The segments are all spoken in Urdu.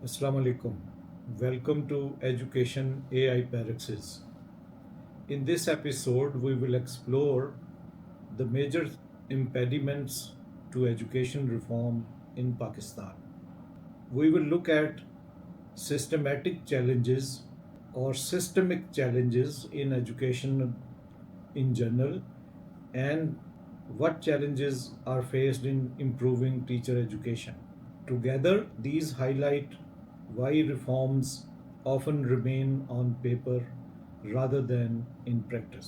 Assalamu alaikum. Welcome to Education AI Paraxis. In this episode, we will explore the major impediments to education reform in Pakistan. We will look at systematic challenges or systemic challenges in education in general and what challenges are faced in improving teacher education. Together, these highlight why reforms often remain on paper rather than in practice.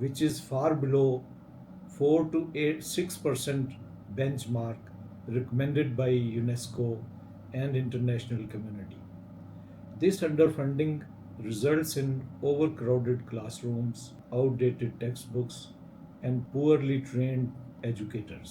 which is far below 4 to 6% benchmark recommended by UNESCO and international community. This underfunding results in overcrowded classrooms, outdated textbooks and poorly trained educators.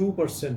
2%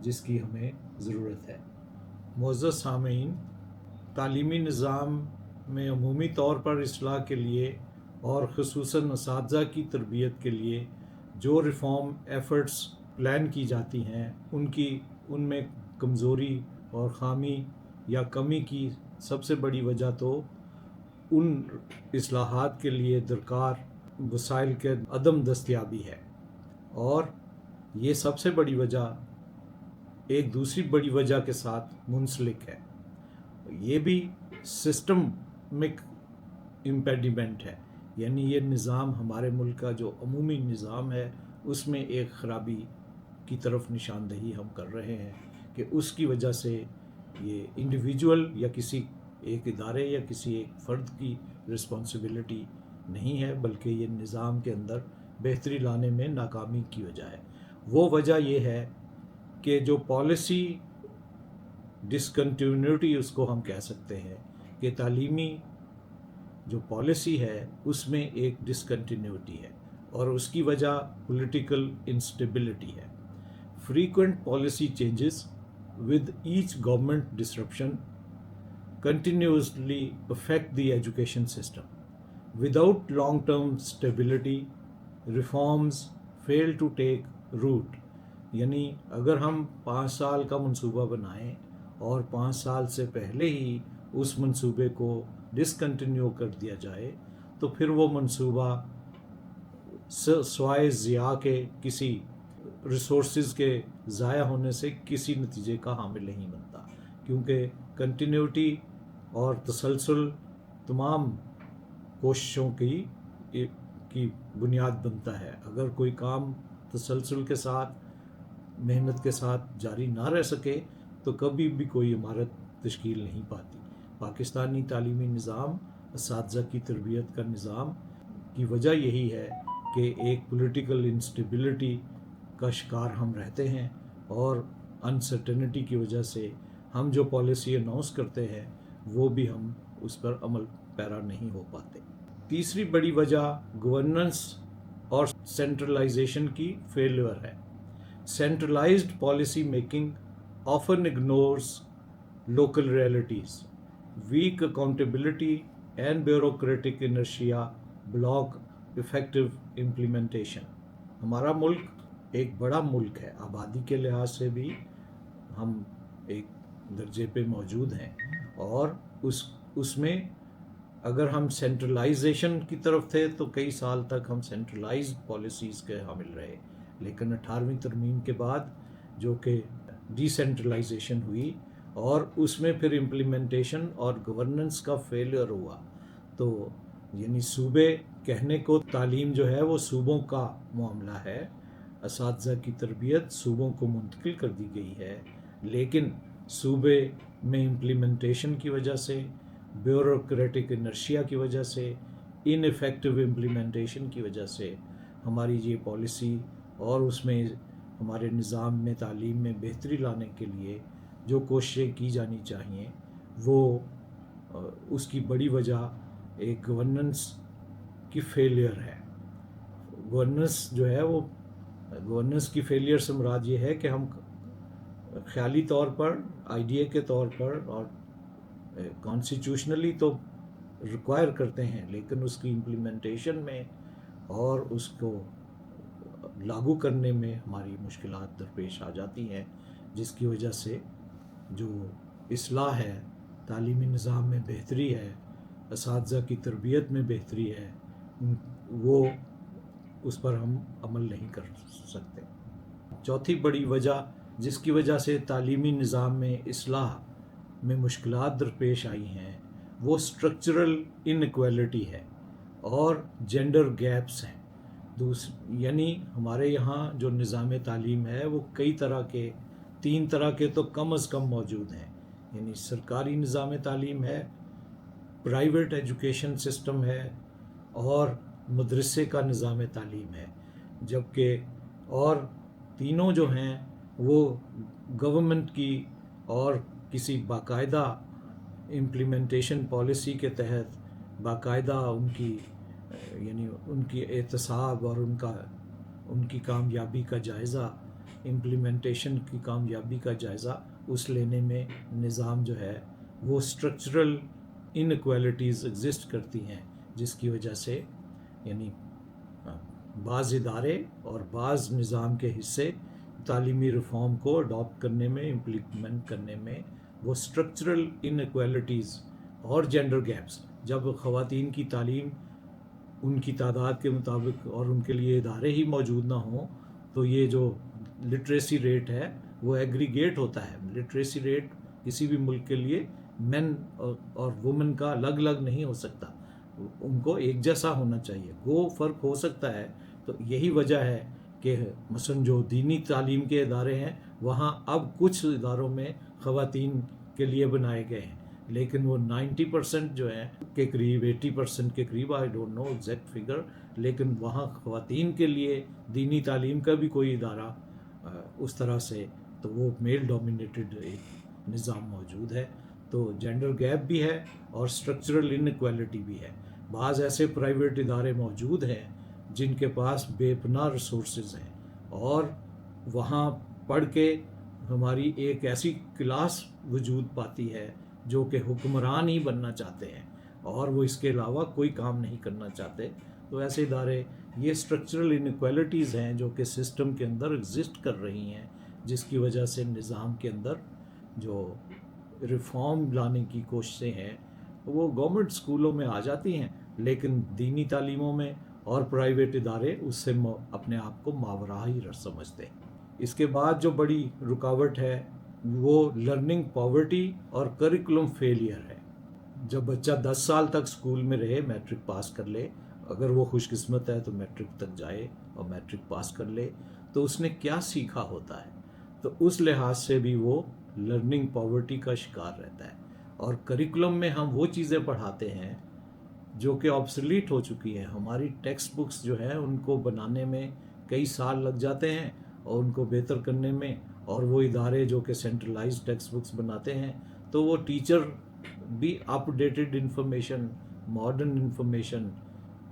جس کی ہمیں ضرورت ہے۔ معزز سامعین، تعلیمی نظام میں عمومی طور پر اصلاح کے لیے اور خصوصاً اساتذہ کی تربیت کے لیے جو ریفارم ایفرٹس پلان کی جاتی ہیں ان میں کمزوری اور خامی یا کمی کی سب سے بڑی وجہ تو ان اصلاحات کے لیے درکار وسائل کے عدم دستیابی ہے، اور یہ سب سے بڑی وجہ ایک دوسری بڑی وجہ کے ساتھ منسلک ہے۔ یہ بھی سسٹمک امپیڈیمنٹ ہے، یعنی یہ نظام ہمارے ملک کا جو عمومی نظام ہے اس میں ایک خرابی کی طرف نشاندہی ہم کر رہے ہیں کہ اس کی وجہ سے یہ انڈیویجول یا کسی ایک ادارے یا کسی ایک فرد کی رسپانسبلٹی نہیں ہے، بلکہ یہ نظام کے اندر بہتری لانے میں ناکامی کی وجہ ہے۔ وہ وجہ یہ ہے کہ جو پالیسی ڈسکنٹینیوٹی اس کو ہم کہہ سکتے ہیں کہ تعلیمی جو پالیسی ہے اس میں ایک ڈسکنٹینیوٹی ہے، اور اس کی وجہ پولیٹیکل انسٹیبلٹی ہے۔ Frequent policy changes with each government disruption continuously affect the education system. Without long-term stability, reforms fail to take root. یعنی اگر ہم 5 سال کا منصوبہ بنائیں اور 5 سال سے پہلے ہی اس منصوبے کو ڈسکنٹینیو کر دیا جائے تو پھر وہ منصوبہ سوائے ضیاع کے کسی ریسورسز کے ضائع ہونے سے کسی نتیجے کا حامل نہیں بنتا، کیونکہ کنٹینیوٹی اور تسلسل تمام کوششوں کی بنیاد بنتا ہے۔ اگر کوئی کام تسلسل کے ساتھ محنت کے ساتھ جاری نہ رہ سکے تو کبھی بھی کوئی عمارت تشکیل نہیں پاتی۔ پاکستانی تعلیمی نظام، اساتذہ کی تربیت کا نظام کی وجہ یہی ہے کہ ایک پولیٹیکل انسٹیبلٹی کا شکار ہم رہتے ہیں، اور انسرٹنٹی کی وجہ سے ہم جو پالیسی اناؤنس کرتے ہیں وہ بھی ہم اس پر عمل پیرا نہیں ہو پاتے۔ تیسری بڑی وجہ گورننس اور سینٹرلائزیشن کی فیلیئر ہے۔ Centralized policy making often ignores local realities, weak accountability and bureaucratic inertia block effective implementation. ہمارا ملک ایک بڑا ملک ہے، آبادی کے لحاظ سے بھی ہم ایک درجے پہ موجود ہیں، اور اس میں اگر ہم سینٹرلائزیشن کی طرف تھے تو کئی سال تک ہم سینٹرلائزڈ پالیسیز کے حامل رہے، لیکن 18ویں ترمیم کے بعد جو کہ ڈی سینٹرلائزیشن ہوئی اور اس میں پھر امپلیمنٹیشن اور گورننس کا فیلیئر ہوا، تو یعنی صوبے کہنے کو تعلیم جو ہے وہ صوبوں کا معاملہ ہے، اساتذہ کی تربیت صوبوں کو منتقل کر دی گئی ہے، لیکن صوبے میں امپلیمنٹیشن کی وجہ سے، بیوروکریٹک انرشیا کی وجہ سے، ان ایفیکٹو امپلیمنٹیشن کی وجہ سے ہماری یہ پالیسی اور اس میں ہمارے نظام میں تعلیم میں بہتری لانے کے لیے جو کوششیں کی جانی چاہیے وہ اس کی بڑی وجہ ایک گورننس کی فیلیئر ہے۔ گورننس جو ہے وہ گورننس کی فیلیئر سے مراد یہ ہے کہ ہم خیالی طور پر، آئیڈیا کے طور پر اور کانسٹیٹیوشنلی تو ریکوائر کرتے ہیں، لیکن اس کی امپلیمنٹیشن میں اور اس کو لاگو کرنے میں ہماری مشکلات درپیش آ جاتی ہیں، جس کی وجہ سے جو اصلاح ہے، تعلیمی نظام میں بہتری ہے، اساتذہ کی تربیت میں بہتری ہے، وہ اس پر ہم عمل نہیں کر سکتے۔ چوتھی بڑی وجہ جس کی وجہ سے تعلیمی نظام میں اصلاح میں مشکلات درپیش آئی ہیں وہ اسٹرکچرل انیکویلٹی ہے اور جینڈر گیپس ہیں۔ یعنی ہمارے یہاں جو نظام تعلیم ہے وہ کئی طرح کے 3 طرح کے تو کم از کم موجود ہیں، یعنی سرکاری نظام تعلیم ہے، پرائیویٹ ایجوکیشن سسٹم ہے اور مدرسے کا نظام تعلیم ہے، جبکہ اور تینوں جو ہیں وہ گورنمنٹ کی اور کسی باقاعدہ امپلیمنٹیشن پالیسی کے تحت باقاعدہ ان کی احتساب اور ان کی کامیابی کا جائزہ امپلیمنٹیشن کی کامیابی کا جائزہ اس لینے میں نظام جو ہے وہ اسٹرکچرل انیکوالٹیز ایگزسٹ کرتی ہیں، جس کی وجہ سے یعنی بعض ادارے اور بعض نظام کے حصے تعلیمی ریفارم کو اڈاپٹ کرنے میں، امپلیمنٹ کرنے میں وہ اسٹرکچرل انیکوالٹیز اور جینڈر گیپس، جب خواتین کی تعلیم ان کی تعداد کے مطابق اور ان کے لیے ادارے ہی موجود نہ ہوں تو یہ جو لٹریسی ریٹ ہے وہ ایگریگیٹ ہوتا ہے۔ لٹریسی ریٹ کسی بھی ملک کے لیے مین اور وومن کا الگ الگ نہیں ہو سکتا، ان کو ایک جیسا ہونا چاہیے، وہ فرق ہو سکتا ہے۔ تو یہی وجہ ہے کہ مثلا جو دینی تعلیم کے ادارے ہیں وہاں اب کچھ اداروں میں خواتین کے لیے بنائے گئے ہیں، لیکن وہ 90% جو ہیں کے قریب، 80% کے قریب، I don't know exact figure, لیکن وہاں خواتین کے لیے دینی تعلیم کا بھی کوئی ادارہ اس طرح سے، تو وہ میل ڈومینیٹڈ ایک نظام موجود ہے۔ تو جینڈر گیپ بھی ہے اور اسٹرکچرل انیکوالٹی بھی ہے۔ بعض ایسے پرائیویٹ ادارے موجود ہیں جن کے پاس بے پناہ ریسورسز ہیں، اور وہاں پڑھ کے ہماری ایک ایسی کلاس وجود پاتی ہے جو کہ حکمران ہی بننا چاہتے ہیں اور وہ اس کے علاوہ کوئی کام نہیں کرنا چاہتے۔ تو ایسے ادارے، یہ اسٹرکچرل انیکوالٹیز ہیں جو کہ سسٹم کے اندر ایگزسٹ کر رہی ہیں، جس کی وجہ سے نظام کے اندر جو ریفارم لانے کی کوششیں ہیں وہ گورنمنٹ اسکولوں میں آ جاتی ہیں، لیکن دینی تعلیموں میں اور پرائیویٹ ادارے اس سے اپنے آپ کو ماوراء ہی سمجھتے ہیں۔ اس کے بعد جو بڑی رکاوٹ ہے وہ لرننگ پاورٹی اور کریکولم فیلئر ہے۔ جب بچہ 10 سال تک اسکول میں رہے، میٹرک پاس کر لے، اگر وہ خوش قسمت ہے تو میٹرک تک جائے اور میٹرک پاس کر لے، تو اس نے کیا سیکھا ہوتا ہے؟ تو اس لحاظ سے بھی وہ لرننگ پاورٹی کا شکار رہتا ہے۔ اور کریکولم میں ہم وہ چیزیں پڑھاتے ہیں جو کہ آبسلیٹ ہو چکی ہیں۔ ہماری ٹیکسٹ بکس جو ہیں ان کو بنانے میں کئی سال لگ جاتے ہیں اور ان کو بہتر کرنے میں، اور وہ ادارے جو کہ سینٹرلائز ٹیکسٹ بکس بناتے ہیں تو وہ ٹیچر بھی اپ ڈیٹڈ انفارمیشن، ماڈرن انفارمیشن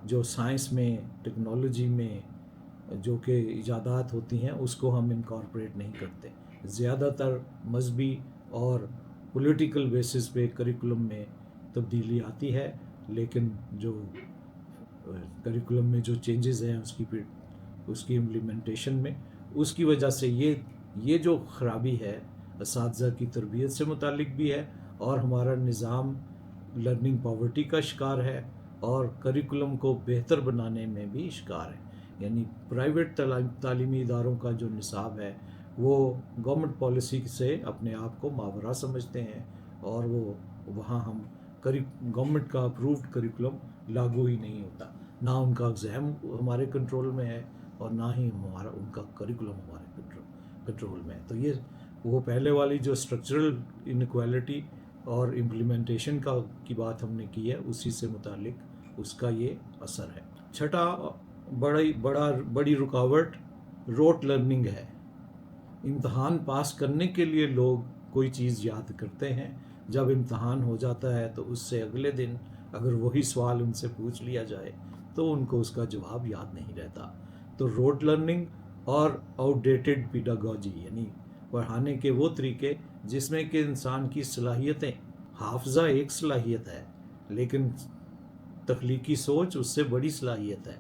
جو سائنس میں، ٹیکنالوجی میں جو کہ ایجادات ہوتی ہیں اس کو ہم انکارپوریٹ نہیں کرتے۔ زیادہ تر مذہبی اور پولیٹیکل بیسس پہ کریکولم میں تبدیلی آتی ہے، لیکن جو کریکولم میں جو چینجز ہیں اس کی امپلیمنٹیشن میں، اس کی وجہ سے یہ جو خرابی ہے اساتذہ کی تربیت سے متعلق بھی ہے، اور ہمارا نظام لرننگ پاورٹی کا شکار ہے اور کریکولم کو بہتر بنانے میں بھی شکار ہے۔ یعنی پرائیویٹ تعلیمی اداروں کا جو نصاب ہے وہ گورنمنٹ پالیسی سے اپنے آپ کو ماوراء سمجھتے ہیں، اور وہ وہاں ہم گورنمنٹ کا اپرووڈ کریکولم لاگو ہی نہیں ہوتا، نہ ان کا ایگزام ہمارے کنٹرول میں ہے اور نہ ہی ان کا کریکولم ہمارے کنٹرول میں ہے۔ تو یہ وہ پہلے والی جو اسٹرکچرل انیکوالٹی اور امپلیمنٹیشن کی بات ہم نے کی ہے، اسی سے متعلق اس کا یہ اثر ہے۔ چھٹا بڑی رکاوٹ روٹ لرننگ ہے۔ امتحان پاس کرنے کے لیے لوگ کوئی چیز یاد کرتے ہیں، جب امتحان ہو جاتا ہے تو اس سے اگلے دن اگر وہی سوال ان سے پوچھ لیا جائے تو ان کو اس کا جواب یاد نہیں رہتا۔ تو روٹ لرننگ اور آؤٹ ڈیٹڈ پیڈاگوجی، یعنی پڑھانے کے وہ طریقے جس میں کہ انسان کی صلاحیتیں، حافظہ ایک صلاحیت ہے لیکن تخلیقی سوچ اس سے بڑی صلاحیت ہے،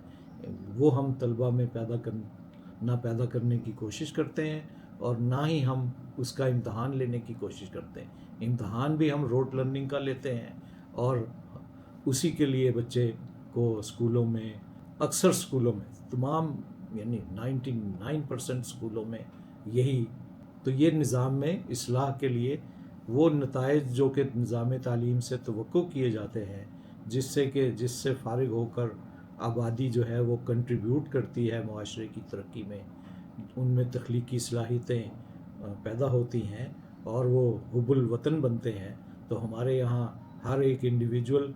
وہ ہم طلبہ میں پیدا کرنے کی کوشش کرتے ہیں، اور نہ ہی ہم اس کا امتحان لینے کی کوشش کرتے ہیں۔ امتحان بھی ہم روٹ لرننگ کا لیتے ہیں، اور اسی کے لیے بچے کو اسکولوں میں، اکثر اسکولوں میں، تمام یعنی 99% اسکولوں میں یہی، تو یہ نظام میں اصلاح کے لیے وہ نتائج جو کہ نظام تعلیم سے توقع کیے جاتے ہیں، جس سے فارغ ہو کر آبادی جو ہے وہ کنٹریبیوٹ کرتی ہے معاشرے کی ترقی میں، ان میں تخلیقی صلاحیتیں پیدا ہوتی ہیں اور وہ حب الوطن بنتے ہیں۔ تو ہمارے یہاں ہر ایک انڈیویجول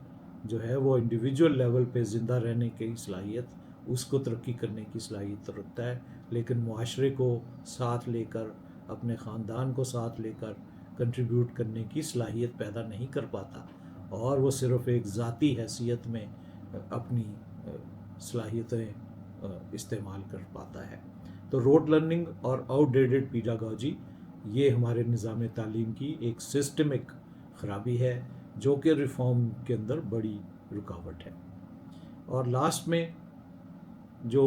جو ہے وہ انڈیویجول لیول پہ زندہ رہنے کی صلاحیت، اس کو ترقی کرنے کی صلاحیت رکھتا ہے، لیکن معاشرے کو ساتھ لے کر، اپنے خاندان کو ساتھ لے کر کنٹریبیوٹ کرنے کی صلاحیت پیدا نہیں کر پاتا، اور وہ صرف ایک ذاتی حیثیت میں اپنی صلاحیتیں استعمال کر پاتا ہے۔ تو روٹ لرننگ اور آؤٹ ڈیٹڈ پیڈاگوجی یہ ہمارے نظام تعلیم کی ایک سسٹمک خرابی ہے جو کہ ریفارم کے اندر بڑی رکاوٹ ہے. اور لاسٹ میں جو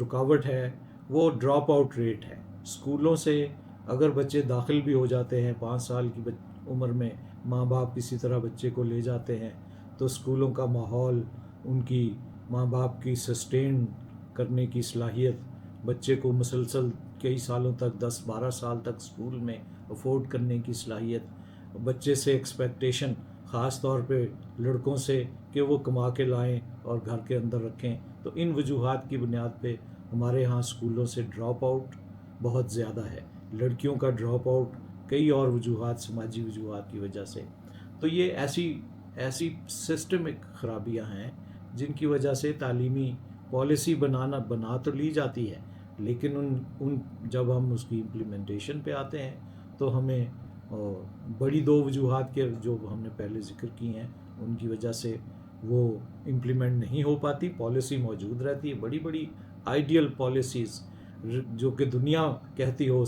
رکاوٹ ہے وہ ڈراپ آؤٹ ریٹ ہے. اسکولوں سے اگر بچے داخل بھی ہو جاتے ہیں 5 سال کی عمر میں، ماں باپ کسی طرح بچے کو لے جاتے ہیں، تو اسکولوں کا ماحول، ان کی ماں باپ کی سسٹین کرنے کی صلاحیت، بچے کو مسلسل کئی سالوں تک 10-12 سال تک اسکول میں افورڈ کرنے کی صلاحیت، بچے سے ایکسپیکٹیشن خاص طور پہ لڑکوں سے کہ وہ کما کے لائیں اور گھر کے اندر رکھیں. تو ان وجوہات کی بنیاد پہ ہمارے ہاں اسکولوں سے ڈراپ آؤٹ بہت زیادہ ہے. لڑکیوں کا ڈراپ آؤٹ کئی اور وجوہات، سماجی وجوہات کی وجہ سے. تو یہ ایسی سسٹمک خرابیاں ہیں جن کی وجہ سے تعلیمی پالیسی بنا تو لی جاتی ہے، لیکن جب ہم اس کی امپلیمنٹیشن پہ آتے ہیں تو ہمیں بڑی 2 وجوہات کے جو ہم نے پہلے ذکر کی ہیں ان کی وجہ سے وہ امپلیمنٹ نہیں ہو پاتی. پالیسی موجود رہتی ہے، بڑی بڑی آئیڈیل پالیسیز جو کہ دنیا کہتی ہو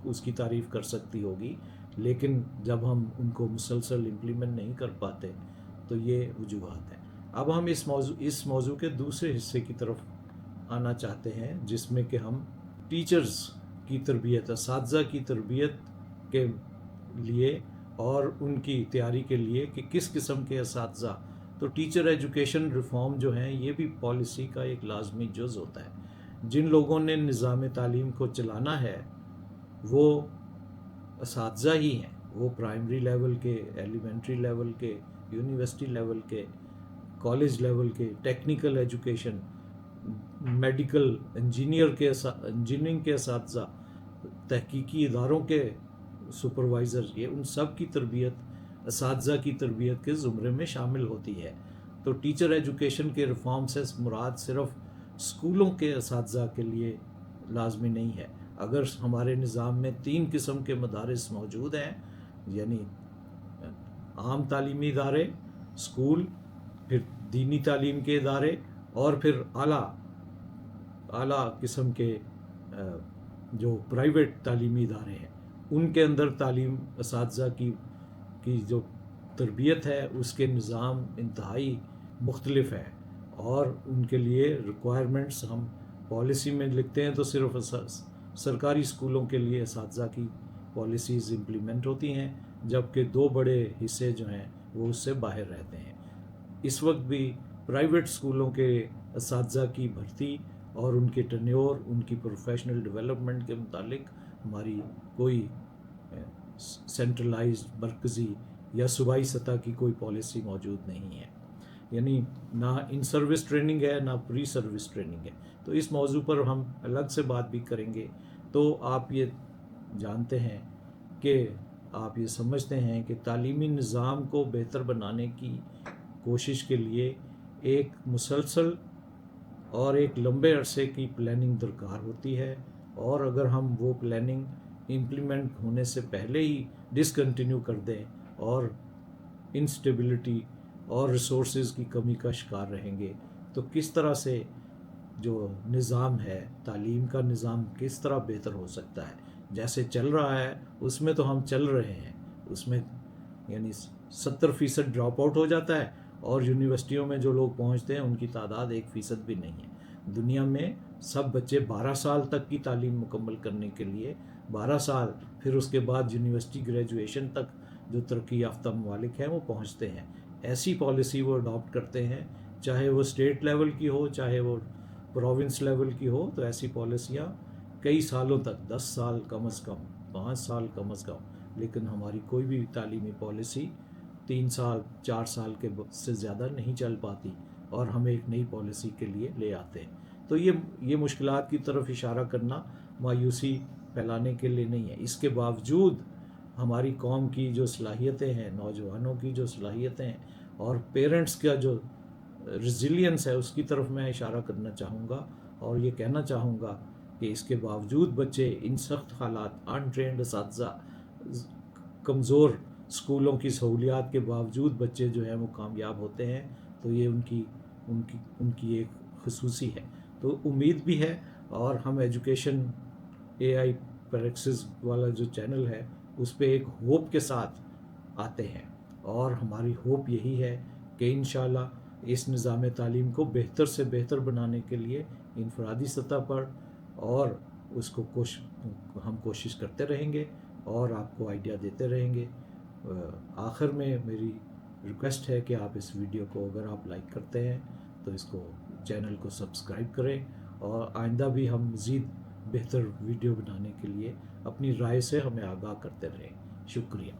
اس کی تعریف کر سکتی ہوگی، لیکن جب ہم ان کو مسلسل امپلیمنٹ نہیں کر پاتے تو یہ وجوہات ہیں. اب ہم اس موضوع کے دوسرے حصے کی طرف آنا چاہتے ہیں جس میں کہ ہم ٹیچرز کی تربیت، اساتذہ کی تربیت کے لیے اور ان کی تیاری کے لیے کہ کس قسم کے اساتذہ. تو ٹیچر ایجوکیشن ریفارم جو ہیں یہ بھی پالیسی کا ایک لازمی جز ہوتا ہے. جن لوگوں نے نظام تعلیم کو چلانا ہے وہ اساتذہ ہی ہیں، وہ پرائمری لیول کے، ایلیمنٹری لیول کے، یونیورسٹی لیول کے، کالج لیول کے، ٹیکنیکل ایجوکیشن، میڈیکل انجینئرنگ کے اساتذہ، تحقیقی اداروں کے سپروائزر، یہ ان سب کی تربیت اساتذہ کی تربیت کے زمرے میں شامل ہوتی ہے. تو ٹیچر ایجوکیشن کے ریفارم سے مراد صرف اسکولوں کے اساتذہ کے لیے لازمی نہیں ہے. اگر ہمارے نظام میں 3 قسم کے مدارس موجود ہیں، یعنی عام تعلیمی ادارے، اسکول، پھر دینی تعلیم کے ادارے، اور پھر اعلیٰ قسم کے جو پرائیویٹ تعلیمی ادارے ہیں، ان کے اندر تعلیم اساتذہ کی جو تربیت ہے اس کے نظام انتہائی مختلف ہے، اور ان کے لیے ریکوائرمنٹس ہم پالیسی میں لکھتے ہیں تو صرف سرکاری اسکولوں کے لیے اساتذہ کی پالیسیز امپلیمنٹ ہوتی ہیں، جبکہ 2 بڑے حصے جو ہیں وہ اس سے باہر رہتے ہیں. اس وقت بھی پرائیویٹ اسکولوں کے اساتذہ کی بھرتی اور ان کے ٹینیور، ان کی پروفیشنل ڈیولپمنٹ کے متعلق ہماری کوئی سینٹرلائزڈ، مرکزی یا صوبائی سطح کی کوئی پالیسی موجود نہیں ہے. یعنی نہ ان سروس ٹریننگ ہے، نہ پری سروس ٹریننگ ہے. تو اس موضوع پر ہم الگ سے بات بھی کریں گے. تو آپ یہ جانتے ہیں کہ آپ یہ سمجھتے ہیں کہ تعلیمی نظام کو بہتر بنانے کی کوشش کے لیے ایک مسلسل اور ایک لمبے عرصے کی پلاننگ درکار ہوتی ہے، اور اگر ہم وہ پلاننگ امپلیمنٹ ہونے سے پہلے ہی ڈسکنٹینیو کر دیں اور انسٹیبلٹی اور ریسورسز کی کمی کا شکار رہیں گے تو کس طرح سے جو نظام ہے، تعلیم کا نظام کس طرح بہتر ہو سکتا ہے. جیسے چل رہا ہے اس میں تو ہم چل رہے ہیں، اس میں یعنی 70% ڈراپ آؤٹ ہو جاتا ہے، اور یونیورسٹیوں میں جو لوگ پہنچتے ہیں ان کی تعداد 1% بھی نہیں ہے. دنیا میں سب بچے 12 سال تک کی تعلیم مکمل کرنے کے لیے 12 سال، پھر اس کے بعد یونیورسٹی گریجویشن تک جو ترقی یافتہ ممالک ہیں وہ پہنچتے ہیں. ایسی پالیسی وہ اڈاپٹ کرتے ہیں، چاہے وہ اسٹیٹ لیول کی ہو، چاہے وہ پروونس لیول کی ہو. تو ایسی پالیسیاں کئی سالوں تک، 10 سال کم از کم، 5 سال کم از کم، لیکن ہماری کوئی بھی تعلیمی پالیسی 3 سال 4 سال کے سے زیادہ نہیں چل پاتی، اور ہم ایک نئی پالیسی کے لیے لے آتے ہیں. تو یہ مشکلات کی طرف اشارہ کرنا مایوسی پھیلانے کے لیے نہیں ہے. اس کے باوجود ہماری قوم کی جو صلاحیتیں ہیں، نوجوانوں کی جو صلاحیتیں ہیں، اور پیرنٹس کا جو ریزیلینس ہے، اس کی طرف میں اشارہ کرنا چاہوں گا، اور یہ کہنا چاہوں گا کہ اس کے باوجود بچے ان سخت حالات، انٹرینڈ اساتذہ، کمزور اسکولوں کی سہولیات کے باوجود بچے جو ہیں وہ کامیاب ہوتے ہیں. تو یہ ان کی ایک خصوصی ہے. تو امید بھی ہے، اور ہم ایجوکیشن اے آئی پریکسس والا جو چینل ہے اس پہ ایک ہوپ کے ساتھ آتے ہیں، اور ہماری ہوپ یہی ہے کہ انشاءاللہ اس نظام تعلیم کو بہتر سے بہتر بنانے کے لیے انفرادی سطح پر، اور اس کو ہم کوشش کرتے رہیں گے اور آپ کو آئیڈیا دیتے رہیں گے۔ آخر میں میری ریکویسٹ ہے کہ آپ اس ویڈیو کو اگر آپ لائک کرتے ہیں تو اس کو چینل کو سبسکرائب کریں، اور آئندہ بھی ہم مزید بہتر ویڈیو بنانے کے لیے اپنی رائے سے ہمیں آگاہ کرتے رہیں۔ شکریہ۔